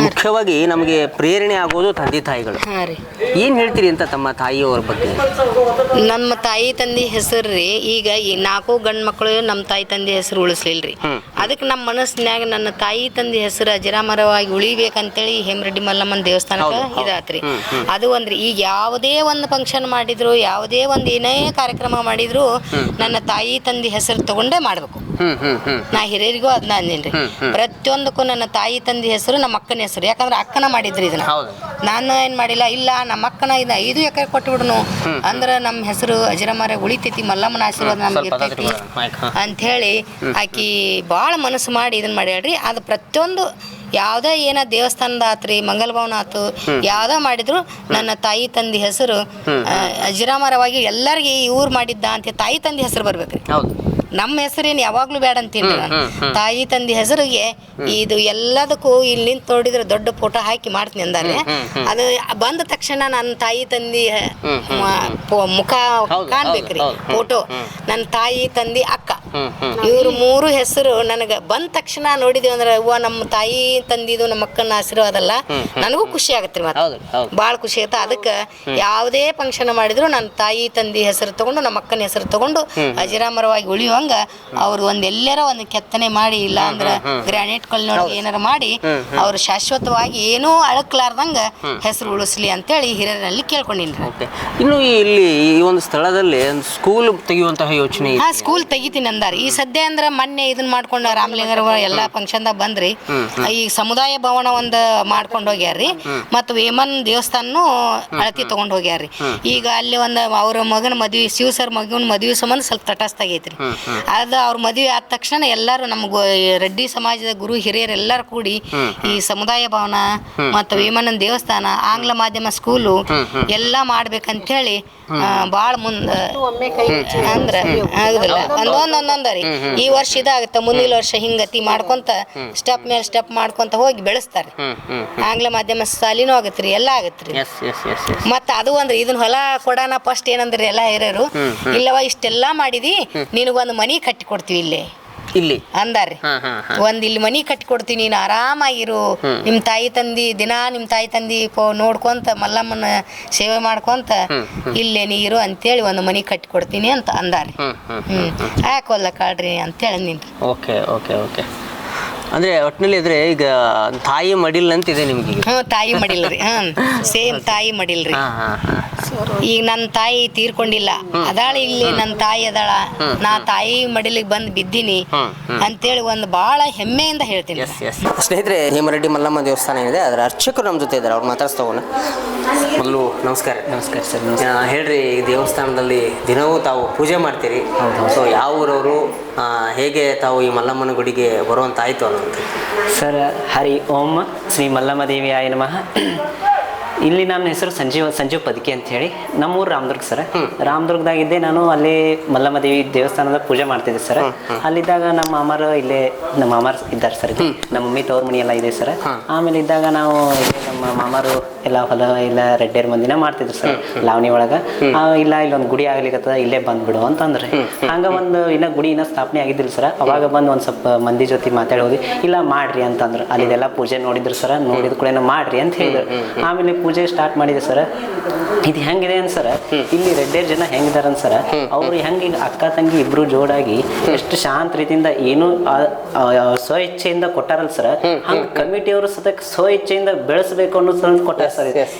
ಮುಖ್ಯವಾಗಿ ನಮಗೆ ಪ್ರೇರಣೆ ಆಗೋದು ತಂದೆ ತಾಯಿಗಳು. ಏನು ಹೇಳ್ತೀರಿ ಅಂತ ತಮ್ಮ ತಾಯಿಯವರ ಬಗ್ಗೆ? ನಮ್ಮ ತಾಯಿ ತಂದೆ ಹೆಸರು ರೀ, ಈಗ ಈ 4 ಗಂಡು ಮಕ್ಕಳು ನಮ್ಮ ತಾಯಿ ತಂದೆ ಹೆಸರು ಉಳಿಸ್ಲಿಲ್ರಿ. ಅದಕ್ಕೆ ನಮ್ಮ ಮನಸ್ಸಿನಾಗ ನನ್ನ ತಾಯಿ ತಂದೆ ಹೆಸರು ಅಜರಾಮರವಾಗಿ ಉಳಿಬೇಕಂತೇಳಿ ಹೇಮರೆಡ್ಡಿ ಮಲ್ಲಮ್ಮನ ದೇವಸ್ಥಾನಕ್ಕೆ ಇದಾತ್ರಿ. ಅದು ಒಂದ್ರಿ, ಈಗ ಯಾವುದೇ ಒಂದು ಫಂಕ್ಷನ್ ಮಾಡಿದ್ರು, ಯಾವುದೇ ಒಂದು ಏನೇ ಕಾರ್ಯಕ್ರಮ ಮಾಡಿದ್ರು ನನ್ನ ತಾಯಿ ತಂದೆ ಹೆಸರು ತಗೊಂಡೇ ಮಾಡ್ಬೇಕು. ನಾ ಹಿರಿಯರಿಗೂ ಅದನ್ನ ಅಂದೇನ್ರಿ, ಪ್ರತಿಯೊಂದಕ್ಕೂ ನನ್ನ ತಾಯಿ ತಂದೆ ಹೆಸರು, ನಮ್ಮ ಅಕ್ಕನ ಹೆಸರು. ಯಾಕಂದ್ರೆ ಅಕ್ಕನ ಮಾಡಿದ್ರಿ ಇದನ್ನ, ನಾನು ಏನ್ ಮಾಡಿಲ್ಲ, ಇಲ್ಲ ನಮ್ಮ ಅಕ್ಕನ ಇದನ್ನ 5 ಎಕರೆ ಕೊಟ್ಬಿಡ್ನು ಅಂದ್ರೆ ನಮ್ಮ ಹೆಸರು ಅಜರಾಮರ ಉಳಿತೈತಿ, ಮಲ್ಲಮ್ಮನ ಆಶೀರ್ವಾದ ನಮ್ಗೆ ಇರ್ತೈತಿ ಅಂತ ಹೇಳಿ ಆಕಿ ಭಾಳ ಮನಸ್ಸು ಮಾಡಿ ಇದನ್ನ ಮಾಡ್ಯಾಳ್ರಿ. ಅದು ಪ್ರತಿಯೊಂದು ಯಾವುದೇ ಏನೋ ದೇವಸ್ಥಾನದ ಆತ್ರಿ, ಮಂಗಲ ಭವನ ಆತು, ಯಾವುದೋ ಮಾಡಿದ್ರು ನನ್ನ ತಾಯಿ ತಂದೆ ಹೆಸರು ಅಜರಾಮರವಾಗಿ ಎಲ್ಲರಿಗೆ ಇವ್ರು ಮಾಡಿದ್ದ ಅಂತ ತಾಯಿ ತಂದೆ ಹೆಸರು ಬರ್ಬೇಕ್ರಿ. ನಮ್ಮ ಹೆಸರೇನು ಯಾವಾಗ್ಲೂ ಬೇಡ ಅಂತೀನಿ. ತಾಯಿ ತಂದೆ ಹೆಸರಿಗೆ ಇದು ಎಲ್ಲದಕ್ಕೂ ಇಲ್ಲಿ ನಿಂತು ನೋಡಿದ್ರೆ ದೊಡ್ಡ ಫೋಟೋ ಹಾಕಿ ಮಾಡ್ತೀನಿ ಅಂದಾರೆ. ಅದು ಬಂದ ತಕ್ಷಣ ನನ್ನ ತಾಯಿ ತಂದೆ ಮುಖ ಕಾಣ್ಬೇಕ್ರಿ ಫೋಟೋ. ನನ್ನ ತಾಯಿ ತಂದೆ ಅಕ್ಕ ಇವ್ರು 3 ಹೆಸರು ನನಗೆ ಬಂದ ತಕ್ಷಣ ನೋಡಿದ್ವಿ ಅಂದ್ರೆ ಅವ್ವ ನಮ್ಮ ತಾಯಿ ತಂದಿದ್ದು ನಮ್ಮ ಅಕ್ಕನ ಆಶೀರ್ವಾದ ಅಲ್ಲ, ನನಗೂ ಖುಷಿ ಆಗತ್ರಿ. ಮತ್ತೆ ಭಾಳ ಖುಷಿ ಆಗುತ್ತೆ. ಅದಕ್ಕೆ ಯಾವುದೇ ಫಂಕ್ಷನ್ ಮಾಡಿದ್ರು ನನ್ನ ತಾಯಿ ತಂದೆ ಹೆಸರು ತಗೊಂಡು ನಮ್ಮ ಅಕ್ಕನ ಹೆಸರು ತಗೊಂಡು ಅಜರಾಮರವಾಗಿ ಉಳಿಯುವಂಗ ಅವ್ರು ಎಲ್ಲಾರ ಒಂದು ಕೆತ್ತನೆ ಮಾಡಿ, ಇಲ್ಲ ಅಂದ್ರೆ ಗ್ರಾನೈಟ್ ಕಲ್ಲಿನೊಳಗೆ ಏನಾರ ಮಾಡಿ ಅವ್ರು ಶಾಶ್ವತವಾಗಿ ಏನೂ ಅಳಕ್ಲಾರ್ದಂಗ ಹೆಸರು ಉಳಿಸ್ಲಿ ಅಂತೇಳಿ ಹಿರಿಯರಲ್ಲಿ ಕೇಳ್ಕೊಂಡಿನಿ. ಇನ್ನು ಇಲ್ಲಿ ಈ ಒಂದು ಸ್ಥಳದಲ್ಲಿ ಸ್ಕೂಲ್ ತೆಗೆಯುವಂತಹ ಯೋಚನೆ? ಸ್ಕೂಲ್ ತೆಗಿತೀನಿ ಅಂದಾರ. ಈ ಸದ್ಯ ಅಂದ್ರೆ ಮೊನ್ನೆ ಇದನ್ನ ಮಾಡ್ಕೊಂಡ ರಾಮಲಿಂಗರ ಎಲ್ಲಾ ಫಂಕ್ಷನ್ದಾಗ ಬಂದ್ರಿ. ಈ ಸಮುದಾಯ ಭವನ ಒಂದು ಮಾಡ್ಕೊಂಡು ಹೋಗ್ಯಾರ್ರಿ, ಮತ್ತು ವೇಮನ್ ದೇವಸ್ಥಾನನು ಅಳತಿ ತಗೊಂಡ್ ಹೋಗ್ಯಾರ್ರಿ. ಈಗ ಅಲ್ಲಿ ಒಂದು ಅವ್ರ ಮಗನ ಮದ್ವಿ, ಶಿವ ಸರ್ ಮಗನ ಮದ್ವಿ ಸಂಬಂಧ ಸ್ವಲ್ಪ ತಟಸ್ಥಾಗೈತ್ರಿ. ಅದು ಅವ್ರ ಮದುವೆ ಆದ ತಕ್ಷಣ ಎಲ್ಲರೂ ನಮ್ಮ ರೆಡ್ಡಿ ಸಮಾಜದ ಗುರು ಹಿರಿಯರು ಎಲ್ಲರೂ ಕೂಡಿ ಈ ಸಮುದಾಯ ಭವನ ಮತ್ತು ವೇಮನನ ದೇವಸ್ಥಾನ, ಆಂಗ್ಲ ಮಾಧ್ಯಮ ಸ್ಕೂಲು ಎಲ್ಲ ಮಾಡ್ಬೇಕಂತ ಹೇಳಿ ಭಾಳ ಮುಂದೆ ಅಂದ್ರೆ ಆಗುದಿಲ್ಲ, ಒಂದೊಂದೊಂದೊಂದರಿ ಈ ವರ್ಷ ಇದಾಗುತ್ತೆ, ಮುಂದಿನ ವರ್ಷ ಹಿಂಗತಿ ಮಾಡ್ಕೊಂತ ಸ್ಟೆಪ್ ಮೇಲೆ ಸ್ಟೆಪ್ ಮಾಡ್ಕೊಂತ ಹೋಗಿ ಬೆಳೆಸ್ತಾರೆ. ಆಂಗ್ಲ ಮಾಧ್ಯಮ ಶಾಲಿನೂ ಆಗತ್ರಿ, ಎಲ್ಲ ಆಗತ್ರಿ. ಮತ್ತ ಅದು ಅಂದ್ರೆ ಇದನ್ನ ಹೊಲ ಕೊಡೋಣ ಫಸ್ಟ್ ಏನಂದ್ರಿ ಎಲ್ಲ ಹಿರಿಯರು, ಇಲ್ಲವ ಇಷ್ಟೆಲ್ಲಾ ಮಾಡಿದಿ ನಿನಗೊಂದು ಮನಿ ಕಟ್ಟಿ ಕೊಡ್ತೀವಿ ಇಲ್ಲಿ ಅಂದಾರ್ರಿ. ಇಲ್ಲಿ ಮನಿ ಕಟ್ಟಿ ಕೊಡ್ತೀನಿ, ನೀನು ಆರಾಮಾಗಿರು, ನಿಮ್ ತಾಯಿ ತಂದಿ ದಿನಾ ನಿಮ್ ತಾಯಿ ತಂದಿ ನೋಡ್ಕೊಂತ ಮಲ್ಲಮ್ಮನ ಸೇವೆ ಮಾಡ್ಕೊಂತ ಇಲ್ಲೇ ನೀರು ಅಂತೇಳಿ ಒಂದು ಮನಿ ಕಟ್ಟಿ ಕೊಡ್ತೀನಿ ಅಂತ ಅಂದಾರ್ರಿ. ಯಾಕೊಲ್ಲ ಕಾಡ್ರಿ ಅಂತೇಳಿ ನಿನ್ರಿ. Okay okay okay. ಅಂದ್ರೆ ಒಟ್ಟಿನಲ್ಲಿ ಇದ್ರೆ ಈಗ ತಾಯಿ ಮಡಿಲ್ ಅಂತಿದೆ ನಿಮ್ಗೆ? ತಾಯಿ ಮಡಿಲ್ರಿ. ಸೇಮ್ ತಾಯಿ ಮಡಿಲ್ರಿ. ಈಗ ನನ್ನ ತಾಯಿ ತೀರ್ಕೊಂಡಿಲ್ಲ, ಅದಾಳ ಇಲ್ಲಿ ನನ್ನ ತಾಯಿ ಅದಾಳ, ನಾ ತಾಯಿ ಮಡಿಲಿಗೆ ಬಂದು ಬಿದ್ದೀನಿ ಅಂತೇಳಿ ಒಂದು ಬಹಳ ಹೆಮ್ಮೆಯಿಂದ ಹೇಳ್ತೀನಿ. ಸ್ನೇಹಿತರೆ, ಹೇಮರೆಡ್ಡಿ ಮಲ್ಲಮ್ಮ ದೇವಸ್ಥಾನ ಏನಿದೆ ಅದರ ಅರ್ಚಕರು ನಮ್ಮ ಜೊತೆ ಇದ್ದಾರೆ, ಅವ್ರು ಮಾತಾಡ್ಸ್ತಾವಣ. ಮೊದಲು ನಮಸ್ಕಾರ. ನಮಸ್ಕಾರ ಸರ್. ಹೇಳ್ರಿ, ಈ ದೇವಸ್ಥಾನದಲ್ಲಿ ದಿನವೂ ತಾವು ಪೂಜೆ ಮಾಡ್ತೀರಿ, ಸೊ ಯಾವ ಊರವರು, ಹೇಗೆ ತಾವು ಈ ಮಲ್ಲಮ್ಮನ ಗುಡಿಗೆ ಬರುವಂತ ಆಯ್ತು ಅನ್ನೋದು? ಸರ್, ಹರಿ ಓಂ ಶ್ರೀ ಮಲ್ಲಮ್ಮ ದೇವಿಯಾಯ ನಮಃ. ಇಲ್ಲಿ ನನ್ನ ಹೆಸರು ಸಂಜೀವ್ ಪದಕಿ ಅಂತ ಹೇಳಿ, ನಮ್ಮೂರು ರಾಮದುರ್ಗ ಸರ್. ರಾಮದುರ್ಗದಾಗಿದ್ದೆ ನಾನು. ಅಲ್ಲಿ ಮಲ್ಲಮ್ಮ ದೇವಿ ದೇವಸ್ಥಾನದ ಪೂಜೆ ಮಾಡ್ತಿದ್ದೆ ಸರ್. ಅಲ್ಲಿದ್ದಾಗ ನಮ್ಮ ಮಾಮಾರು ಇದ್ದಾರೆ ಸರ್. ನಮ್ಮ ಮಮ್ಮಿ ತವ್ರ ಮನಿ ಎಲ್ಲ ಇದೆ ಸರ್. ಆಮೇಲೆ ಇದ್ದಾಗ ನಾವು ನಮ್ಮ ಮಾಮಾರು ಎಲ್ಲ ಹೊಲ ಎಲ್ಲ ರೆಡ್ಡಿಯರ್ ಮಂದಿನ ಮಾಡ್ತಿದ್ರು ಸರ್ ಲಾವಣಿ ಒಳಗ. ಇಲ್ಲ ಇಲ್ಲೊಂದು ಗುಡಿ ಆಗ್ಲಿಕ್ಕತ್ತದ, ಇಲ್ಲೇ ಬಂದ್ಬಿಡು ಅಂತಂದ್ರೆ ಹಂಗ ಇನ್ನ ಗುಡಿ ಸ್ಥಾಪನೆ ಆಗಿದ್ದಿಲ್ಲ ಸರ್. ಅವಾಗ ಬಂದು ಒಂದ್ ಸ್ವಲ್ಪ ಮಂದಿ ಜೊತೆ ಮಾತಾಡಿ ಹೋಗಿ, ಇಲ್ಲ ಮಾಡ್ರಿ ಅಂತಂದ್ರು. ಅಲ್ಲಿದೆಲ್ಲ ಪೂಜೆ ನೋಡಿದ್ರು ಸರ್. ನೋಡಿದ ಕೂಡ ಮಾಡ್ರಿ ಅಂತ ಹೇಳಿದ್ರು. ಆಮೇಲೆ ಪೂಜೆ ಸ್ಟಾರ್ಟ್ ಮಾಡಿದೆ ಸರ್. ಇದು ಹೆಂಗಿದೆ ಅನ್ಸರ, ಇಲ್ಲಿ ರೆಡ್ಡಿಯರ್ ಜನ ಹೆಂಗಿದಾರ ಅನ್ಸರ, ಅವ್ರು ಹೆಂಗ ಅಕ್ಕ ತಂಗಿ ಇಬ್ರು ಜೋಡಾಗಿ ಎಷ್ಟು ಶಾಂತ ರೀತಿಯಿಂದ ಏನು ಸ್ವ ಇಚ್ಛೆಯಿಂದ ಕೊಟ್ಟಾರಲ್ಲ ಸರ್, ಹಂಗ ಕಮಿಟಿಯವರು ಸತಕ್ ಸ್ವ ಇಚ್ಛೆಯಿಂದ ಬೆಳೆಸಬೇಕು ಅನ್ನೋದು ಕೊಟ್ಟಾರ ಸರ್.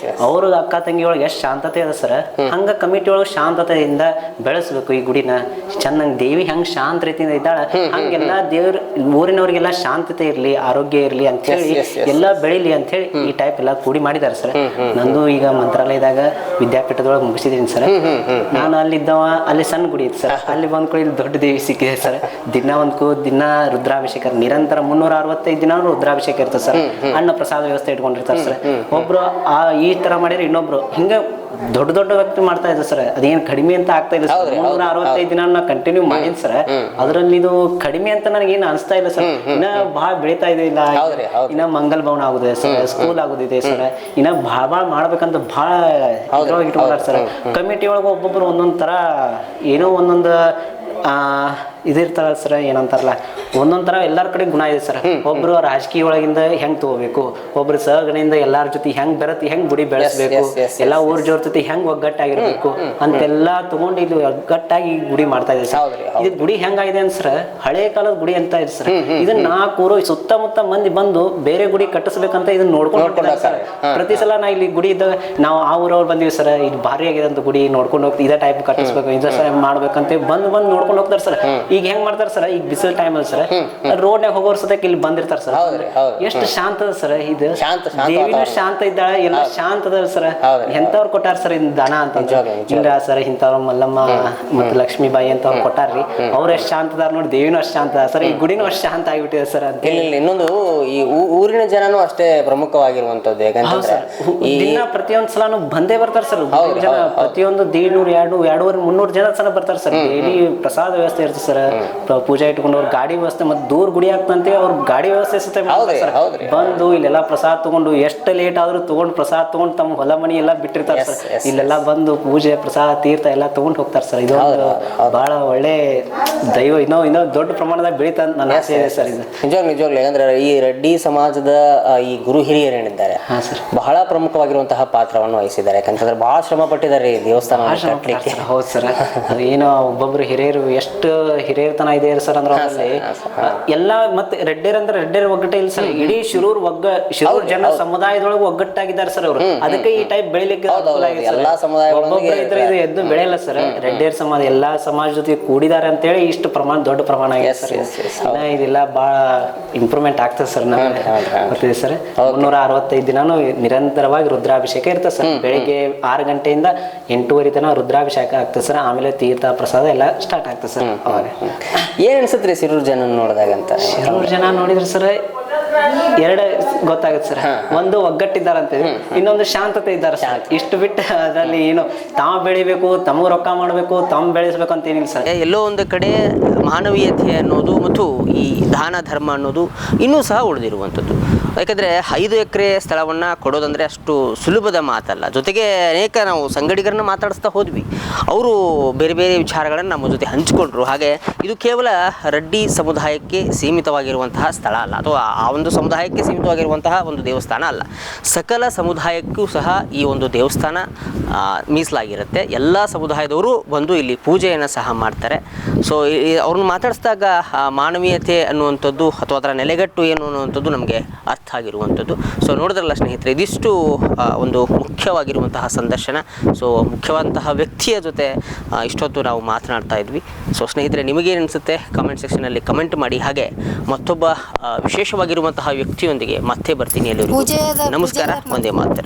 ಅವ್ರ ಅಕ್ಕ ತಂಗಿ ಒಳಗೆ ಎಷ್ಟು ಶಾಂತತೆ ಅದ ಸರ್, ಹಂಗ ಕಮಿಟಿ ಒಳಗೆ ಶಾಂತತೆಯಿಂದ ಬೆಳೆಸ್ಬೇಕು ಈ ಗುಡಿನ. ಚೆನ್ನಾಗಿ ದೇವಿ ಹೆಂಗ್ ಶಾಂತ ರೀತಿಯಿಂದ ಇದ್ದಾಳ, ಹಂಗೆಲ್ಲ ದೇವ್ರ ಊರಿನವ್ರಿಗೆಲ್ಲ ಶಾಂತತೆ ಇರ್ಲಿ, ಆರೋಗ್ಯ ಇರ್ಲಿ ಅಂತ ಹೇಳಿ ಎಲ್ಲಾ ಬೆಳಿಲಿ ಅಂತ ಹೇಳಿ ಈ ಟೈಪ್ ಎಲ್ಲ ಕೂಡಿ ಮಾಡಿದಾರೆ ಸರ್. ನಂದು ಈಗ ಮಂತ್ರಾಲಯದಾಗ ವಿದ್ಯಾಪೀಠದೊಳಗೆ ಮುಗಿಸಿದೀನಿ ಸರ್. ನಾನು ಅಲ್ಲಿದ್ದವ, ಅಲ್ಲಿ ಸಣ್ಣ ಗುಡಿ ಇತ್ತು ಸರ್. ಅಲ್ಲಿ ಬಂದ್ಕೊಳ್ಳಿ ಇಲ್ಲಿ ದೊಡ್ಡ ದೇವಿ ಸಿಕ್ಕಿದೆ ಸರ್. ದಿನ ರುದ್ರಾಭಿಷೇಕ, ನಿರಂತರ 365 ದಿನ ರುದ್ರಾಭಿಷೇಕ ಇರ್ತದೆ ಸರ್. ಅನ್ನ ಪ್ರಸಾದ ವ್ಯವಸ್ಥೆ ಇಟ್ಕೊಂಡಿರ್ತಾರೆ ಸರ್. ಒಬ್ರು ಈ ತರ ಮಾಡಿದ್ರೆ ಇನ್ನೊಬ್ರು ಹಿಂಗ ದೊಡ್ಡ ವ್ಯಕ್ತಿ ಮಾಡ್ತಾ ಇದ್ದಾರೆ ಸರ್. ಅದೇನು ಕಡಿಮೆ ಅಂತ ಆಗ್ತಾ ಇಲ್ಲ ಸರ್. 365 ದಿನ ನಾ ಕಂಟಿನ್ಯೂ ಮಾಡಿನಿ ಸರ್. ಅದ್ರಲ್ಲಿ ಇದು ಕಡಿಮೆ ಅಂತ ನನಗೇನು ಅನಿಸ್ತಾ ಇಲ್ಲ ಸರ್. ಇನ್ನ ಬಹಳ ಬೆಳೀತಾ ಇದೆ. ಇಲ್ಲ ಇನ್ನ ಮಂಗಲ್ ಭವನ ಆಗುದಿದೆ ಸರ್, ಸ್ಕೂಲ್ ಆಗುದಿದೆ ಸರ್. ಇನ್ನ ಬಹಳ ಮಾಡ್ಬೇಕಂತ ಬಹಳ ಇಟ್ಕೊಂಡಾರ ಸರ್. ಕಮಿಟಿ ಒಳಗೆ ಒಬ್ಬೊಬ್ರು ಒಂದೊಂದ್ ತರ ಏನೋ ಒಂದೊಂದು ಇದಿರ್ತಾರಲ್ಲ ಸರ್, ಏನಂತಾರಲ್ಲ ಒಂದೊಂದ್ ಥರ ಎಲ್ಲರ ಕಡೆ ಗುಣ ಇದೆ ಸರ್. ಒಬ್ರು ರಾಜಕೀಯ ಒಳಗಿಂದ ಹೆಂಗ್ ತಗೋಬೇಕು, ಒಬ್ರು ಸಹಗಣಿಂದ ಎಲ್ಲಾರ ಜೊತೆ ಹೆಂಗ್ ಬೆರತಿ ಹೆಂಗ್ ಗುಡಿ ಬೆಳೆಸ್ಬೇಕು, ಎಲ್ಲಾ ಊರ್ ಜೋರ್ ಜೊತೆ ಹೆಂಗ್ ಒಗ್ಗಟ್ಟಾಗಿರ್ಬೇಕು ಅಂತೆಲ್ಲಾ ತಗೊಂಡು ಇದು ಒಗ್ಗಟ್ಟಾಗಿ ಗುಡಿ ಮಾಡ್ತಾ ಇದೆ ಸರ್. ಇದು ಗುಡಿ ಹೆಂಗಾಗಿದೆ ಅನ್ಸರ ಹಳೆ ಕಾಲದ ಗುಡಿ ಅಂತ ಇದೆ ಸರ್. ಇದನ್ನ 4 ಊರು ಸುತ್ತಮುತ್ತ ಮಂದಿ ಬಂದು ಬೇರೆ ಗುಡಿ ಕಟ್ಟಿಸ್ಬೇಕಂತ ಇದನ್ನ ನೋಡ್ಕೊಂಡು ಸರ್. ಪ್ರತಿ ಸಲ ನಾ ಇಲ್ಲಿ ಗುಡಿ ಇದ್ದಾಗ ನಾವು ಆ ಊರವ್ರು ಬಂದಿವಿ ಸರ್, ಇದು ಭಾರಿ ಆಗಿದೆ ಅಂತ ಗುಡಿ ನೋಡ್ಕೊಂಡು ಹೋಗ್ತೀವಿ, ಇದೇ ಟೈಪ್ ಕಟ್ಟಿಸ್ಬೇಕು, ಇದೇ ಮಾಡ್ಬೇಕಂತ ಬಂದು ನೋಡ್ಕೊಂಡು ಹೋಗ್ತಾರೆ ಸರ್. ಈಗ ಹೆಂಗ್ ಮಾಡ್ತಾರ ಸರ್, ಈಗ ಬಿಸಿಲು ಟೈಮ್ ಅಲ್ಲಿ ಸರ್ ರೋಡ್ನಾಗ ಹೋಗೋರ್ ಸತಕ್ ಇಲ್ಲಿ ಬಂದಿರ್ತಾರ ಸರ್. ಎಷ್ಟು ಶಾಂತ ಅದ ಸರ್, ಇದು ದೇವಿನೂ ಶಾಂತ ಇದ್ದಾಳ, ಎಲ್ಲ ಶಾಂತ ಅದ ಸರ್. ಎಂತವ್ರು ಕೊಟ್ಟಾರ ಸರ್ ಇನ್ ದನ ಅಂತ ಇಲ್ಲ ಸರ್, ಇಂಥವ್ರು ಮಲ್ಲಮ್ಮ ಮತ್ತು ಲಕ್ಷ್ಮೀಬಾಯಿ ಅಂತ ಅವ್ರು ಕೊಟ್ಟಾರ್ರಿ. ಅವ್ರು ಎಷ್ಟು ಶಾಂತ ಅದಾರ ನೋಡಿ, ದೇವಿನೂ ಅಷ್ಟು ಶಾಂತ ಅದ ಸರ್, ಈ ಗುಡಿನೂ ಅಷ್ಟು ಶಾಂತ ಆಗಿಬಿಟ್ಟಿದೆ ಸರ್ ಅಂತ. ಇನ್ನೊಂದು ಈ ಊರಿನ ಜನನು ಅಷ್ಟೇ ಪ್ರಮುಖವಾಗಿರುವಂತದ್ದು. ಯಾಕಂದ್ರೆ ದಿನ ಪ್ರತಿಯೊಂದ್ ಸಲಾನು ಬಂದೇ ಬರ್ತಾರ ಸರ್ ಜನ, ಪ್ರತಿಯೊಂದು 150, 200, 300 ಜನ ಸಲ ಬರ್ತಾರ ಸರ್. ಡೈಲಿ ಪ್ರಸಾದ ವ್ಯವಸ್ಥೆ ಇರ್ತದೆ ಸರ್, ಪೂಜೆ ಇಟ್ಕೊಂಡು ಅವ್ರ ಗಾಡಿ ವ್ಯವಸ್ಥೆ, ಮತ್ತೆ ದೂರ ಗುಡಿ ಆಗ್ತಂತೆ ಅವ್ರ ಗಾಡಿ ವ್ಯವಸ್ಥೆ ಬಂದು ಇಲ್ಲೆಲ್ಲ ಪ್ರಸಾದ ತಗೊಂಡು ಎಷ್ಟು ಲೇಟ್ ಆದ್ರೂ ತಗೊಂಡು ಪ್ರಸಾದ ತಗೊಂಡು ತಮ್ಮ ಹೊಲ ಮನಿ ಎಲ್ಲ ಬಿಟ್ಟಿರ್ತಾರ ಸರ್. ಇಲ್ಲೆಲ್ಲ ಬಂದು ಪೂಜೆ ಪ್ರಸಾದ ತೀರ್ಥ ಎಲ್ಲ ತಗೊಂಡು ಹೋಗ್ತಾರ ಸರ್. ಇದೊಂದು ಬಹಳ ಒಳ್ಳೆ ದೈವ ಇನ್ನೂ ದೊಡ್ಡ ಪ್ರಮಾಣದಾಗ ಬೆಳೀತಾ ಅಂತ ನನ್ನ ಆಸೆ ಇದೆ ಸರ್. ಇದು ನಿಜವಾಗ್ಲು ಯಾಕಂದ್ರೆ ಈ ರೆಡ್ಡಿ ಸಮಾಜದ ಈ ಗುರು ಹಿರಿಯರು ಏನಿದ್ದಾರೆ ಬಹಳ ಪ್ರಮುಖವಾಗಿರುವಂತಹ ಪಾತ್ರವನ್ನು ವಹಿಸಿದ್ದಾರೆ. ಯಾಕಂತಂದ್ರೆ ಬಹಳ ಶ್ರಮ ಪಟ್ಟಿದ್ದಾರೆ ಈ ದೇವಸ್ಥಾನ ಕಟ್ಟಲಿಕ್ಕೆ. ಹೌದು ಸರ್, ಏನೋ ಒಬ್ಬೊಬ್ರು ಹಿರಿಯರು ಎಷ್ಟು ಹಿರಿಯರ್ತನ ಇದೆ ಸರ್ ಅಂದ್ರೆ ಎಲ್ಲ. ಮತ್ತೆ ರೆಡ್ಡಿಯರ್ ಅಂದ್ರೆ ರೆಡ್ಡಿಯರ್ ಒಗ್ಗಟ್ಟೆ ಇಲ್ಲ ಸರ್, ಇಡೀ ಶಿರೂರ್ ಜನ ಸಮುದಾಯದೊಳಗೆ ಒಗ್ಗಟ್ಟಾಗಿದ್ದಾರೆ ಸರ್ ಅವರು. ಅದಕ್ಕೆ ಈ ಟೈಪ್ ಬೆಳಿಲಿಕ್ಕೆ ಒಬ್ಬೊಬ್ರು ಇದ್ರೆ ಇದು ಎದ್ದು ಬೆಳೆಯಲ್ಲ ಸರ್. ರೆಡ್ಡಿಯರ್ ಸಮಾಜ ಎಲ್ಲಾ ಸಮಾಜ ಜೊತೆ ಕೂಡಿದ್ದಾರೆ ಅಂತೇಳಿ ಇಷ್ಟು ಪ್ರಮಾಣ ದೊಡ್ಡ ಪ್ರಮಾಣ ಆಗಿದೆ ಸರ್. ಇದೆಲ್ಲ ಬಹಳ ಇಂಪ್ರೂವ್ಮೆಂಟ್ ಆಗ್ತದೆ ಸರ್. ಗೊತ್ತಿದೆ ಸರ್, 365 ದಿನಾನು ನಿರಂತರವಾಗಿ ರುದ್ರಾಭಿಷೇಕ ಇರ್ತದೆ ಸರ್. ಬೆಳಿಗ್ಗೆ 6 ಗಂಟೆಯಿಂದ 8:30 ತನಕ ರುದ್ರಾಭಿಷೇಕ ಆಗ್ತದೆ ಸರ್. ಆಮೇಲೆ ತೀರ್ಥ ಪ್ರಸಾದ ಎಲ್ಲ ಸ್ಟಾರ್ಟ್ ಆಗ್ತದೆ ಸರ್. ಅವಾಗ ಏನ್ ಅನ್ಸತ್ರಿ ಶಿರೂರ್ ಜನ ನೋಡಿದಾಗ ಅಂತ? ಶಿರೂರ್ ಜನ ನೋಡಿದ್ರೆ ಸರ್ ಎರಡು ಗೊತ್ತಾಗುತ್ತೆ ಸರ್. ಒಂದು ಒಗ್ಗಟ್ಟಿದ್ದಾರಂತೆ, ಇನ್ನೊಂದು ಶಾಂತತೆ ಇದ್ದಾರೆ ಸರ್. ಇಷ್ಟು ಬಿಟ್ಟು ಅದರಲ್ಲಿ ಏನು ತಾವು ಬೆಳಿಬೇಕು, ತಮ್ಮ ರೊಕ್ಕ ಮಾಡಬೇಕು, ತಮ್ಮ ಬೆಳೆಸ್ಬೇಕು ಅಂತ ಏನಿಲ್ಲ ಸರ್. ಎಲ್ಲೋ ಒಂದು ಕಡೆ ಮಾನವೀಯತೆ ಅನ್ನೋದು ಮತ್ತು ಈ ದಾನ ಧರ್ಮ ಅನ್ನೋದು ಇನ್ನೂ ಸಹ ಉಳಿದಿರುವಂಥದ್ದು. ಯಾಕಂದರೆ 5 ಎಕರೆ ಸ್ಥಳವನ್ನು ಕೊಡೋದಂದರೆ ಅಷ್ಟು ಸುಲಭದ ಮಾತಲ್ಲ. ಜೊತೆಗೆ ಅನೇಕ ನಾವು ಸಂಗಡಿಗರನ್ನ ಮಾತಾಡಿಸ್ತಾ ಹೋದ್ವಿ, ಅವರು ಬೇರೆ ಬೇರೆ ವಿಚಾರಗಳನ್ನು ನಮ್ಮ ಜೊತೆ ಹಂಚಿಕೊಂಡ್ರು. ಹಾಗೆ ಇದು ಕೇವಲ ರೆಡ್ಡಿ ಸಮುದಾಯಕ್ಕೆ ಸೀಮಿತವಾಗಿರುವಂತಹ ಸ್ಥಳ ಅಲ್ಲ, ಅಥವಾ ಆ ಒಂದು ಸಮುದಾಯಕ್ಕೆ ಸೀಮಿತವಾಗಿರುವಂತಹ ಒಂದು ದೇವಸ್ಥಾನ ಅಲ್ಲ. ಸಕಲ ಸಮುದಾಯಕ್ಕೂ ಸಹ ಈ ಒಂದು ದೇವಸ್ಥಾನ ಮೀಸಲಾಗಿರುತ್ತೆ. ಎಲ್ಲ ಸಮುದಾಯದವರು ಬಂದು ಇಲ್ಲಿ ಪೂಜೆಯನ್ನು ಸಹ ಮಾಡ್ತಾರೆ. ಸೊ ಅವ್ರನ್ನ ಮಾತಾಡಿಸಿದಾಗ ಮಾನವೀಯತೆ ಅನ್ನುವಂಥದ್ದು ಅಥವಾ ಅದರ ನೆಲೆಗಟ್ಟು ಏನು ಅನ್ನುವಂಥದ್ದು ನಮಗೆ ಅರ್ಥ ಆಗಿರುವಂಥದ್ದು. ಸೊ ನೋಡಿದ್ರಲ್ಲ ಸ್ನೇಹಿತರೆ, ಇದಿಷ್ಟು ಒಂದು ಮುಖ್ಯವಾಗಿರುವಂತಹ ಸಂದರ್ಶನ. ಸೊ ಮುಖ್ಯವಾದಂತಹ ವ್ಯಕ್ತಿಯ ಜೊತೆ ಇಷ್ಟೊತ್ತು ನಾವು ಮಾತನಾಡ್ತಾ ಇದ್ವಿ. ಸೊ ಸ್ನೇಹಿತರೆ, ನಿಮಗೇನು ಅನಿಸುತ್ತೆ ಕಮೆಂಟ್ ಸೆಕ್ಷನಲ್ಲಿ ಕಮೆಂಟ್ ಮಾಡಿ. ಹಾಗೆ ಮತ್ತೊಬ್ಬ ವಿಶೇಷವಾಗಿರುವಂತಹ ವ್ಯಕ್ತಿಯೊಂದಿಗೆ ಮತ್ತೆ ಬರ್ತೀನಿ. ಎಲ್ಲರಿಗೂ ನಮಸ್ಕಾರ, ವಂದೇ ಮಾತರಂ.